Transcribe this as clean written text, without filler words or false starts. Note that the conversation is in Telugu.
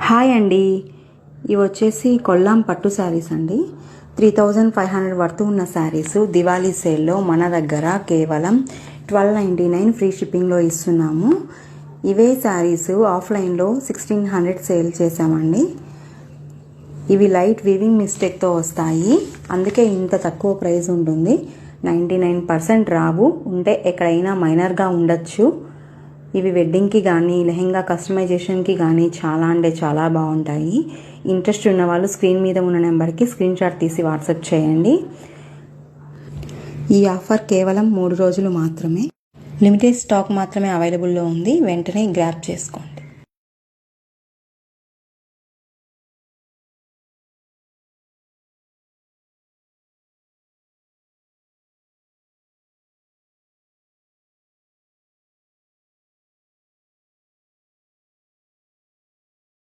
హాయ్ అండి, ఇవి వచ్చేసి కొల్లాం పట్టు శారీస్ అండి. 3500 వర్త్ ఉన్న శారీస్ దివాళీ సేల్లో మన దగ్గర కేవలం 1299 ఫ్రీ షిప్పింగ్లో ఇస్తున్నాము. ఇవే శారీస్ ఆఫ్లైన్లో 1600 సేల్ చేసామండి. ఇవి లైట్ వీవింగ్ మిస్టేక్తో వస్తాయి, అందుకే ఇంత తక్కువ ప్రైస్ ఉంటుంది. 99% రావు, ఉంటే ఎక్కడైనా మైనర్గా ఉండొచ్చు. ఇవి వెడ్డింగ్కి కానీ లెహెంగా కస్టమైజేషన్కి కానీ చాలా అంటే చాలా బాగుంటాయి. ఇంట్రెస్ట్ ఉన్న వాళ్ళు స్క్రీన్ మీద ఉన్న నెంబర్కి స్క్రీన్ షాట్ తీసి వాట్సాప్ చేయండి. ఈ ఆఫర్ కేవలం 3 రోజులు మాత్రమే. లిమిటెడ్ స్టాక్ మాత్రమే అవైలబుల్లో ఉంది, వెంటనే గ్రాబ్ చేసుకోండి.